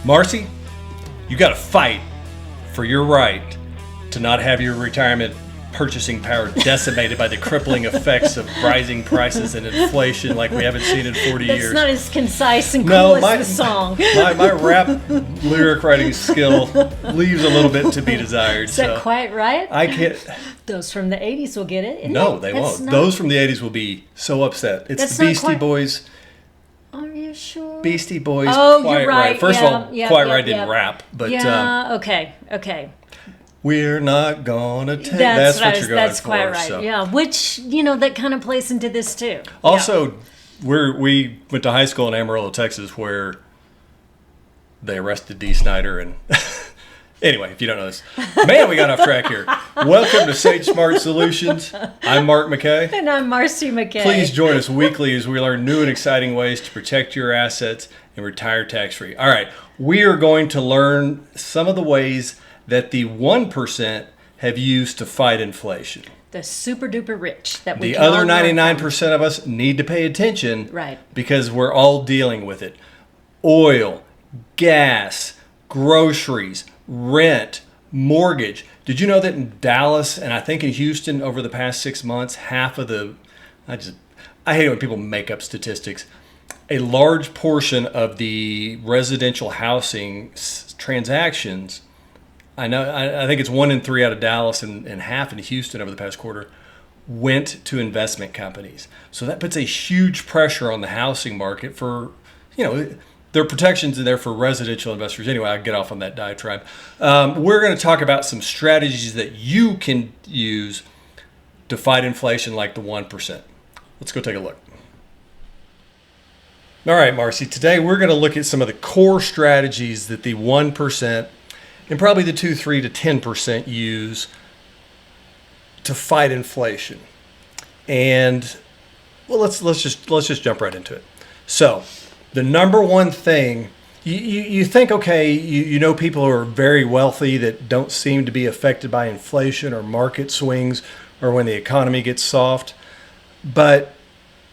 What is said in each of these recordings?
Marcy, you got to fight for your right to not have your retirement purchasing power decimated by the crippling effects of rising prices and inflation like we haven't seen in 40 years. It's not as concise and cool as the song. My rap lyric writing skill leaves a little bit to be desired. Is that quite right? I can't. Those from the 80s will get it. No, they won't. Those from the 80s will be so upset. It's the Beastie Boys. Are you sure? Beastie Boys. Oh, Quiet you're right. First of all, Quiet Riot didn't rap, but okay. We're not gonna take. That's what you're going that's for. Quite right. So. Yeah, which that kind of plays into this too. Also, we went to high school in Amarillo, Texas, where they arrested Dee Snider and. Anyway, if you don't know this, man, we got off track here. Welcome to Sage Smart Solutions. I'm Mark McKay. And I'm Marcy McKay. Please join us weekly as we learn new and exciting ways to protect your assets and retire tax-free. All right, we are going to learn some of the ways that the 1% have used to fight inflation. The super duper rich that we The other 99% of us need to pay attention, right? Because we're all dealing with it. Oil, gas, groceries, rent, mortgage. Did you know that in Dallas and I think in Houston over the past 6 months, half of the, I hate it when people make up statistics. A large portion of the residential housing transactions, I think it's 1 in 3 out of Dallas and half in Houston over the past quarter, went to investment companies. So that puts a huge pressure on the housing market for, there are protections in there for residential investors. Anyway, I'll get off on that diatribe. We're going to talk about some strategies that you can use to fight inflation like the 1%. Let's go take a look. All right, Marcy, today we're going to look at some of the core strategies that the 1% and probably the 2, 3 to 10% use to fight inflation. And well, let's just jump right into it. So, the number one thing, you think, okay, you know people who are very wealthy that don't seem to be affected by inflation or market swings or when the economy gets soft. But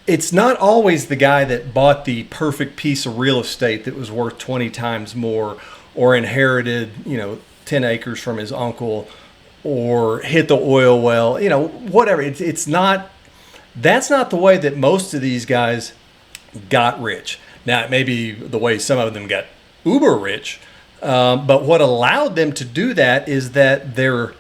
it's not always the guy that bought the perfect piece of real estate that was worth 20 times more or inherited, 10 acres from his uncle or hit the oil well, whatever. It's not, that's not the way that most of these guys got rich. Now, it may be the way some of them got uber rich, but what allowed them to do that is that their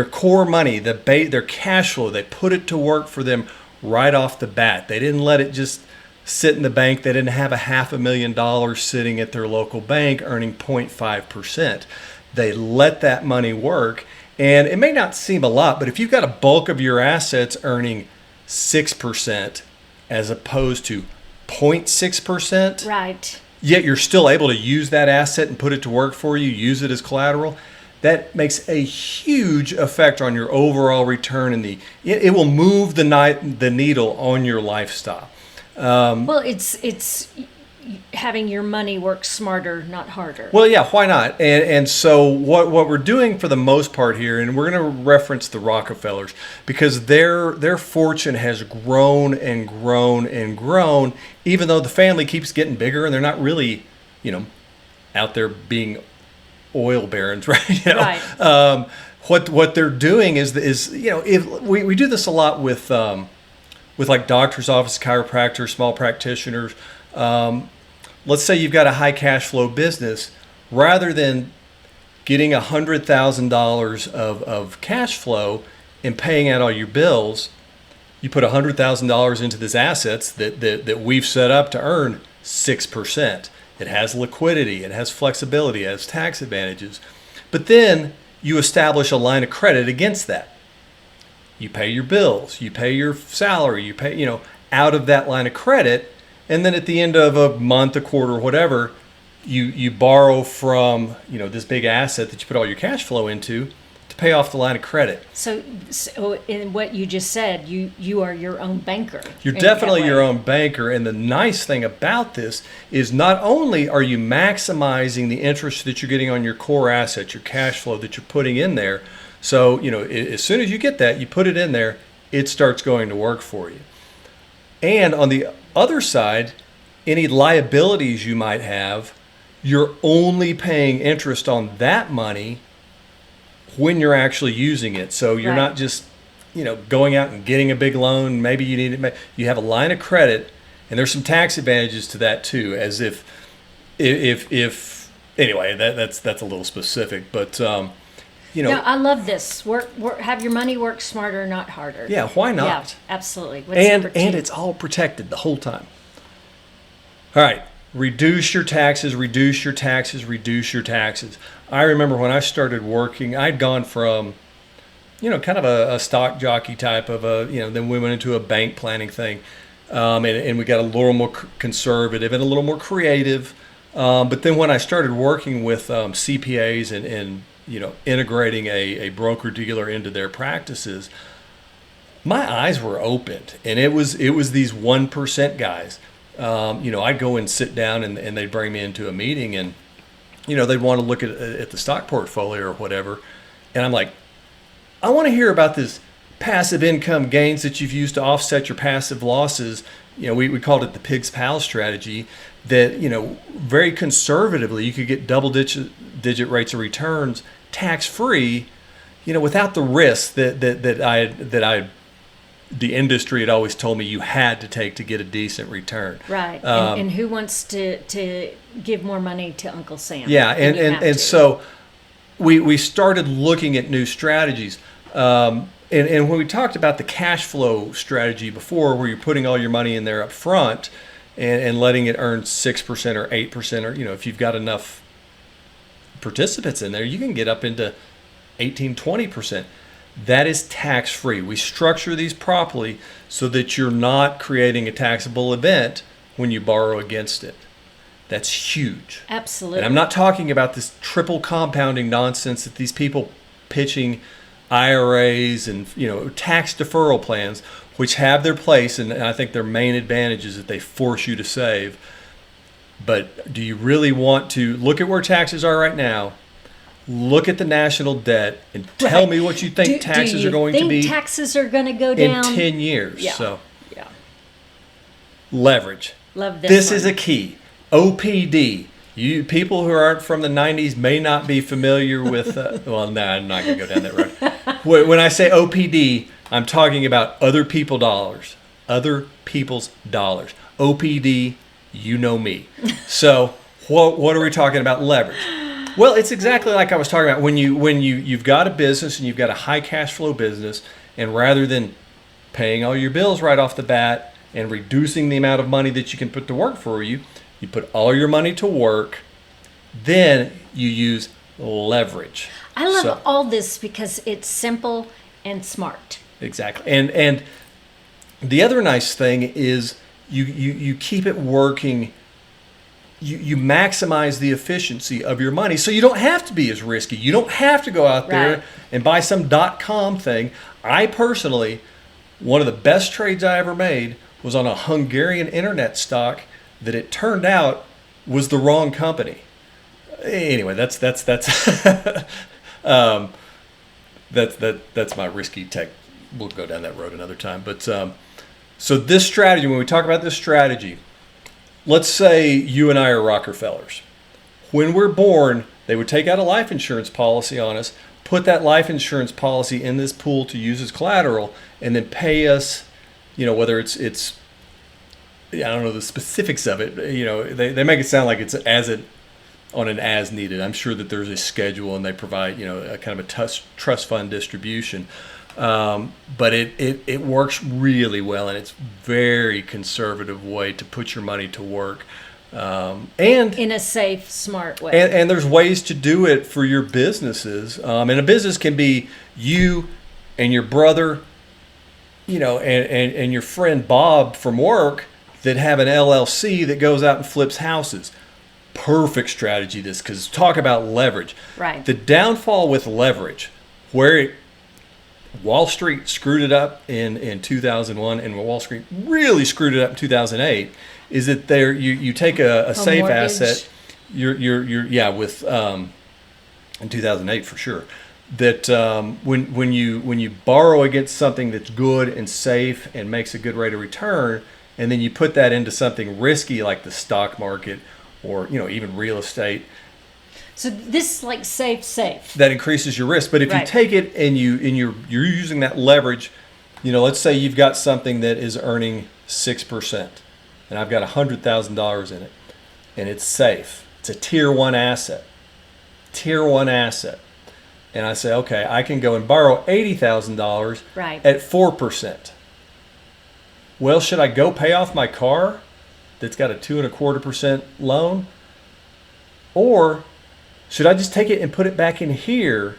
core money, their cash flow, they put it to work for them right off the bat. They didn't let it just sit in the bank. They didn't have $500,000 sitting at their local bank earning 0.5%. They let that money work. And it may not seem a lot, but if you've got a bulk of your assets earning 6% as opposed to 0.6%. Right. Yet you're still able to use that asset and put it to work for you, use it as collateral. That makes a huge effect on your overall return and it will move the needle on your lifestyle. Well, it's having your money work smarter, not harder. Well, yeah, why not? And so what we're doing for the most part here, and we're going to reference the Rockefellers because their fortune has grown and grown and grown, even though the family keeps getting bigger and they're not really, out there being oil barons, right? Right. What they're doing is if we do this a lot with like doctor's office, chiropractors, small practitioners. Let's say you've got a high cash flow business. Rather than getting $100,000 of cash flow and paying out all your bills, you put $100,000 into this assets that we've set up to earn 6%. It has liquidity, it has flexibility, it has tax advantages. But then you establish a line of credit against that. You pay your bills, you pay your salary, you pay, out of that line of credit. And then at the end of a month, a quarter, whatever, you borrow from, this big asset that you put all your cash flow into to pay off the line of credit. So in what you just said, you are your own banker. You're definitely your own banker. And the nice thing about this is not only are you maximizing the interest that you're getting on your core asset, your cash flow that you're putting in there. So, as soon as you get that, you put it in there, it starts going to work for you. And on the other side, any liabilities you might have, you're only paying interest on that money when you're actually using it. So you're Right. not just, going out and getting a big loan. Maybe you need it. You have a line of credit, and there's some tax advantages to that too. As if anyway, that's a little specific, but No, I love this. Have your money work smarter, not harder. yeah, why Yeah, not? absolutely. What's And number two? it's all protected the whole time. All right, reduce your taxes, reduce your taxes, reduce your taxes. I remember when I started working, I'd gone from, kind of a stock jockey type of then we went into a bank planning thing, and we got a little more conservative and a little more creative. But then when I started working with CPAs and integrating a broker dealer into their practices, my eyes were opened, and it was these 1% guys. I'd go and sit down, and they'd bring me into a meeting, and they'd want to look at the stock portfolio or whatever, and I'm like, I want to hear about this passive income gains that you've used to offset your passive losses. We called it the Pig's Pal strategy. That very conservatively you could get double-digit rates of returns tax-free, without the risk that the industry had always told me you had to take to get a decent return. Right. And who wants to give more money to Uncle Sam? Yeah, than you have and to? so we started looking at new strategies. And when we talked about the cash flow strategy before, where you're putting all your money in there up front and letting it earn 6% or 8%, or if you've got enough participants in there, you can get up into 18, 20%. That is tax-free. We structure these properly so that you're not creating a taxable event when you borrow against it. That's huge. Absolutely. And I'm not talking about this triple compounding nonsense that these people pitching IRAs and tax deferral plans, which have their place, and I think their main advantage is that they force you to save. But do you really want to look at where taxes are right now? Look at the national debt and tell me what you think taxes are going to be. Taxes are going to go down in 10 years? Yeah. So Yeah. leverage. Love this. This one. is a key. OPD. You people who aren't from the 90s may not be familiar with. I'm not going to go down that road. When I say OPD, I'm talking about other people's dollars. Other people's dollars. OPD. You know me. So what are we talking about? Leverage. Well, it's exactly like I was talking about when you've got a business and you've got a high cash flow business, and rather than paying all your bills right off the bat and reducing the amount of money that you can put to work for you, you put all your money to work, then you use leverage. I love all this because it's simple and smart. Exactly. And the other nice thing is you keep it working. You maximize the efficiency of your money, so you don't have to be as risky. You don't have to go out there Right. and buy some .com thing. I personally, one of the best trades I ever made was on a Hungarian internet stock that it turned out was the wrong company. Anyway, that's that's my risky tech. We'll go down that road another time. But so this strategy, when we talk about this strategy, let's say you and I are Rockefellers. When we're born, they would take out a life insurance policy on us, put that life insurance policy in this pool to use as collateral, and then pay us, whether it's I don't know the specifics of it. They make it sound like it's on an as needed. I'm sure that there's a schedule and they provide, a kind of a trust fund distribution. But it works really well, and it's very conservative way to put your money to work, and In a safe, smart way. and there's ways to do it for your businesses. And a business can be you and your brother, and your friend Bob from work that have an LLC that goes out and flips houses. Perfect strategy, this, because talk about leverage. Right. The downfall with leverage, where Wall Street screwed it up in 2001, and Wall Street really screwed it up in 2008, is that you take a safe mortgage. asset, with in 2008 for sure, that when you borrow against something that's good and safe and makes a good rate of return, and then you put that into something risky like the stock market or even real estate. So this is like safe. That increases your risk. But if you take it and you're using that leverage, let's say you've got something that is earning 6%, and I've got $100,000 in it, and it's safe. It's a tier one asset. And I say, okay, I can go and borrow $80,000 at 4%. Well, should I go pay off my car that's got a 2.25% loan? Or should I just take it and put it back in here?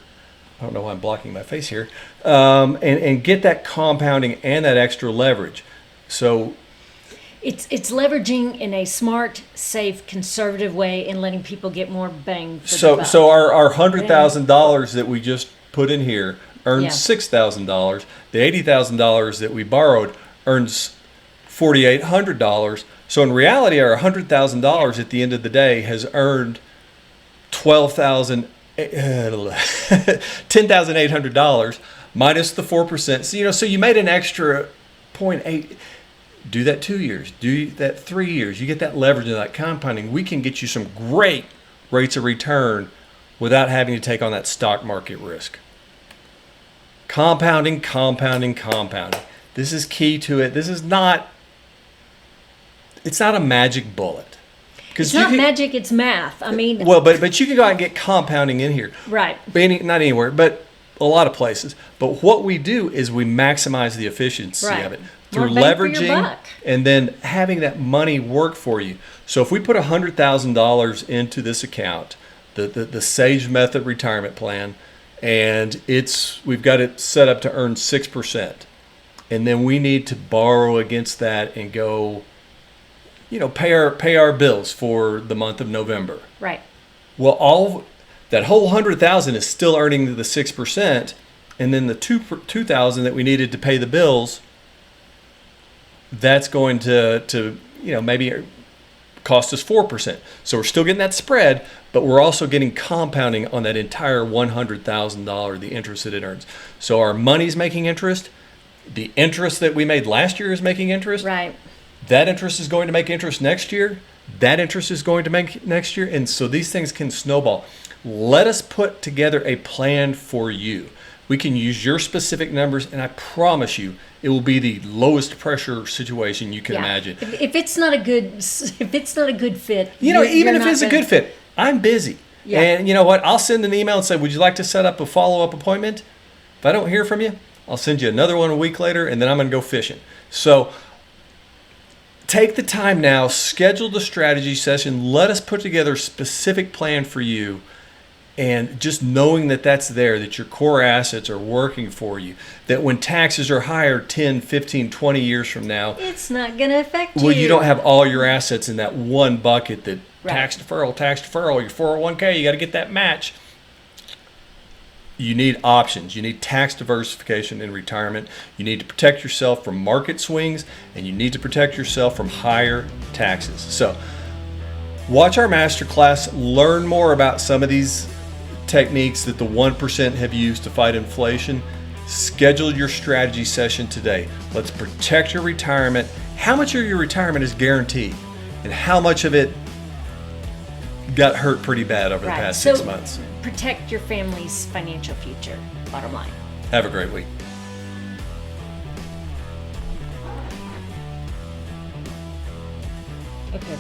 I don't know why I'm blocking my face here. And get that compounding and that extra leverage. So it's leveraging in a smart, safe, conservative way and letting people get more bang for the buck. So our $100,000 that we just put in here earns $6,000. The $80,000 that we borrowed earns $4,800. So in reality, our $100,000 at the end of the day has earned $10,800 minus the 4%. So you made an extra 0.8. Do that 2 years. Do that 3 years. You get that leverage and that compounding. We can get you some great rates of return without having to take on that stock market risk. Compounding. This is key to it. It's not a magic bullet. It's not magic, it's math. I mean, well, but you can go out and get compounding in here. Right. Not anywhere, but a lot of places. But what we do is we maximize the efficiency of it through leveraging and then having that money work for you. So if we put $100,000 into this account, the Sage Method retirement plan, and we've got it set up to earn 6%, and then we need to borrow against that and go, pay our bills for the month of November. Right. Well, that whole $100,000 is still earning the 6%, and then the $2,000 that we needed to pay the bills, that's going to maybe cost us 4%. So we're still getting that spread, but we're also getting compounding on that entire $100,000, the interest that it earns. So our money's making interest. The interest that we made last year is making interest. Right. That interest is going to make interest next year. That interest is going to make next year. And so these things can snowball. Let us put together a plan for you. We can use your specific numbers, and I promise you, it will be the lowest pressure situation you can imagine. If it's not a good fit, even if it's a good fit, I'm busy. Yeah. And you know what? I'll send an email and say, would you like to set up a follow-up appointment? If I don't hear from you, I'll send you another one a week later, and then I'm going to go fishing. So take the time now, schedule the strategy session. Let us put together a specific plan for you. And just knowing that that's there, that your core assets are working for you, that when taxes are higher 10, 15, 20 years from now, it's not going to affect you. Well, you don't have all your assets in that one bucket that tax deferral, your 401k, you got to get that match. You need options. You need tax diversification in retirement. You need to protect yourself from market swings, and you need to protect yourself from higher taxes. So watch our masterclass, learn more about some of these techniques that the 1% have used to fight inflation. Schedule your strategy session today. Let's protect your retirement. How much of your retirement is guaranteed, and how much of it got hurt pretty bad over the past 6 months? Protect your family's financial future, bottom line. Have a great week. Okay.